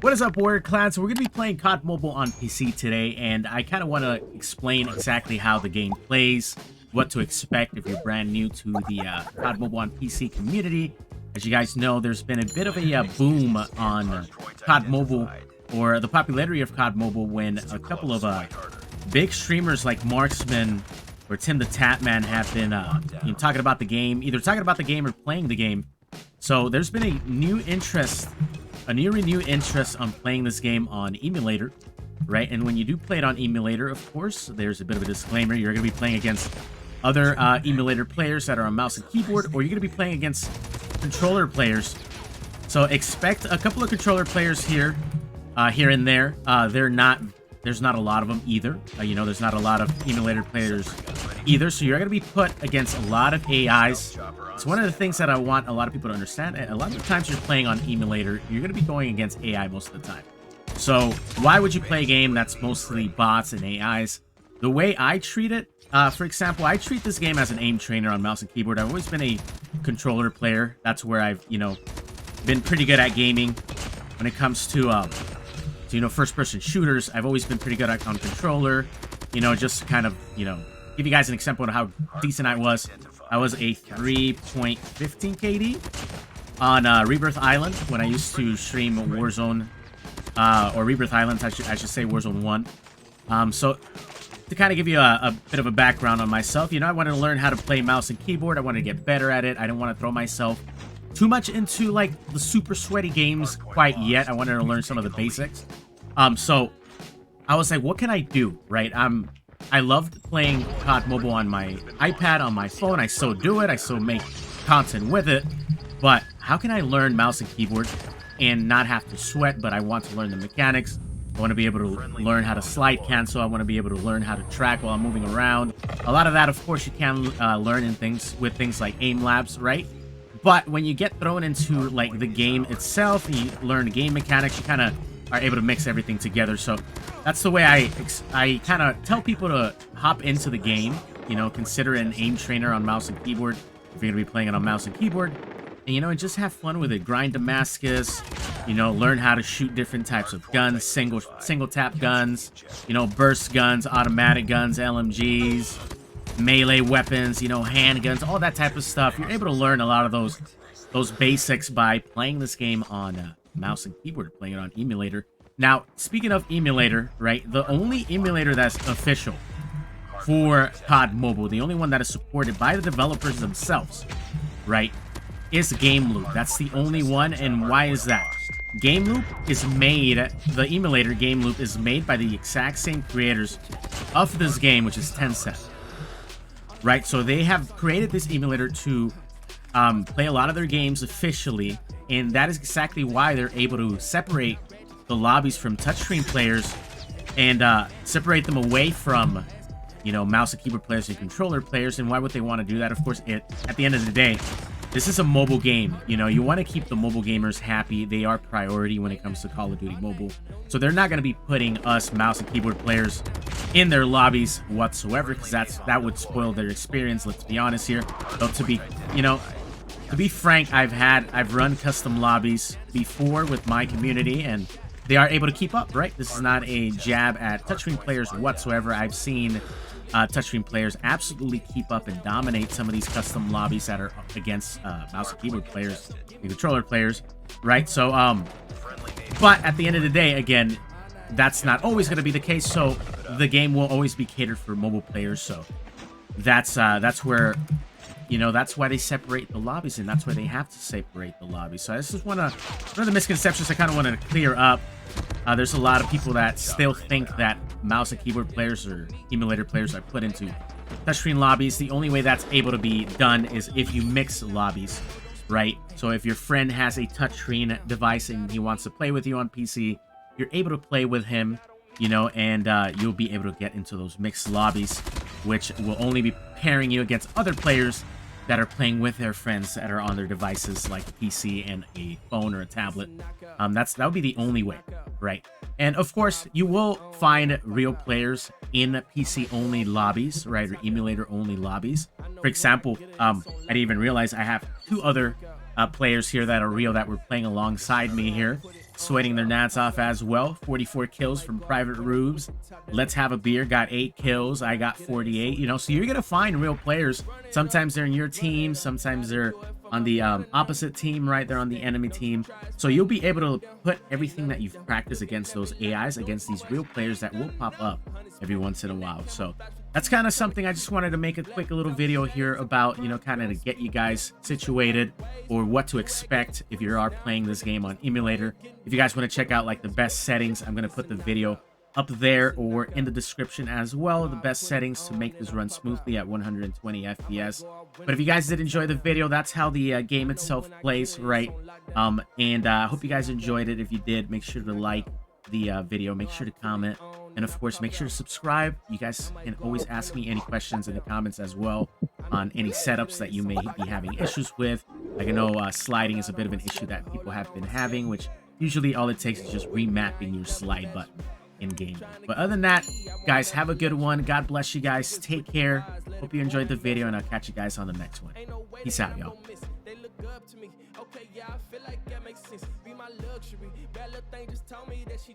What is up, Warrior Clan? So we're going to be playing COD Mobile on PC today, and I kind of want to explain exactly how the game plays, what to expect if you're brand new to the COD Mobile on PC community. As you guys know, there's been a bit of a boom on COD Mobile, or the popularity of COD Mobile, when a couple of big streamers like Marksman or Tim the Tapman have been talking about the game, either talking about the game or playing the game. So there's been a new renewed interest on playing this game on emulator, right? And when you do play it on emulator, of course, there's a bit of a disclaimer. You're going to be playing against other emulator players that are on mouse and keyboard, or you're going to be playing against controller players. So expect a couple of controller players here and there. There's not a lot of them either. There's not a lot of emulator players either. So you're going to be put against a lot of AIs. It's one of the things that I want a lot of people to understand. A lot of the times you're playing on emulator, you're going to be going against AI most of the time. So why would you play a game that's mostly bots and AIs? The way I treat it, for example, I treat this game as an aim trainer on mouse and keyboard. I've always been a controller player. That's where I've, been pretty good at gaming. When it comes to, first-person shooters, I've always been pretty good on controller. Just to kind of, give you guys an example of how decent I was. I was a 3.15 KD on Rebirth Island when I used to stream Warzone, or Rebirth Island, I should say Warzone 1. So to kind of give you a bit of a background on myself, I wanted to learn how to play mouse and keyboard. I wanted to get better at it. I didn't want to throw myself too much into like the super sweaty games quite yet. I wanted to learn some of the basics. So I was like, what can I do, right? I loved playing COD Mobile on my iPad, on my phone. I still do it. I still make content with it. But how can I learn mouse and keyboard and not have to sweat, but I want to learn the mechanics? I want to be able to learn how to slide cancel. I want to be able to learn how to track while I'm moving around. A lot of that, of course, you can learn with things like aim labs, right? But when you get thrown into like the game itself, you learn game mechanics, you kind of are able to mix everything together. So that's the way I kind of tell people to hop into the game. Consider an aim trainer on mouse and keyboard if you're gonna be playing it on mouse and keyboard, and just have fun with it. Grind Damascus, learn how to shoot different types of guns, single tap guns, burst guns, automatic guns, LMGs, melee weapons, handguns, all that type of stuff. You're able to learn a lot of those basics by playing this game on mouse and keyboard, playing it on emulator. Now, speaking of emulator, right, the only emulator that's official for COD Mobile, the only one that is supported by the developers themselves, right, is Game Loop. That's the only one. And why is that? Game Loop is made, the emulator Game Loop is made by the exact same creators of this game, which is Tencent, right? So they have created this emulator to play a lot of their games officially, and that is exactly why they're able to separate the lobbies from touchscreen players and separate them away from, mouse and keyboard players and controller players. And why would they want to do that? Of course, at the end of the day, this is a mobile game. You want to keep the mobile gamers happy. They are priority when it comes to Call of Duty Mobile. So they're not going to be putting us mouse and keyboard players in their lobbies whatsoever, because that would spoil their experience. Let's be honest here. So to be frank, I've run custom lobbies before with my community, and they are able to keep up, right? This is not a jab at touchscreen players whatsoever. I've seen touchscreen players absolutely keep up and dominate some of these custom lobbies that are up against mouse and keyboard players and controller players, right? So, but at the end of the day, again, that's not always going to be the case. So the game will always be catered for mobile players. So that's where, that's why they separate the lobbies, and that's why they have to separate the lobbies. So this is one of the misconceptions I kind of want to clear up. There's a lot of people that still think that mouse and keyboard players or emulator players are put into touchscreen lobbies. The only way that's able to be done is if you mix lobbies, right? So if your friend has a touchscreen device and he wants to play with you on PC, you're able to play with him, and you'll be able to get into those mixed lobbies, which will only be pairing you against other players that are playing with their friends that are on their devices, like a PC and a phone or a tablet. That would be the only way, right? And of course, you will find real players in PC-only lobbies, right, or emulator-only lobbies. For example, I didn't even realize I have two other players here that are real that were playing alongside me here. sweating their nats off as well. 44 kills from Private Rubes. Let's Have a Beer got 8 kills. I got 48. You know, so you're gonna find real players. Sometimes they're in your team, sometimes they're on the opposite team, right? They're on the enemy team. So you'll be able to put everything that you've practiced against those AIs against these real players that will pop up every once in a while. So that's kind of something I just wanted to make a quick little video here about, you know, kind of to get you guys situated or what to expect if you are playing this game on emulator. If you guys want to check out like the best settings, I'm going to put the video up there or in the description as well, the best settings to make this run smoothly at 120 FPS. But if you guys did enjoy the video, that's how the game itself plays, right? And I hope you guys enjoyed it. If you did, make sure to like the video, make sure to comment, and of course make sure to subscribe. You guys can always ask me any questions in the comments as well on any setups that you may be having issues with. Like I know sliding is a bit of an issue that people have been having, which usually all it takes is just remapping your slide button in game. But other than that, guys, have a good one. God bless you guys. Take care. Hope you enjoyed the video, and I'll catch you guys on the next one. Peace out, y'all. Okay, yeah, I feel like that makes sense. Be my luxury. Bad little thing just told me that she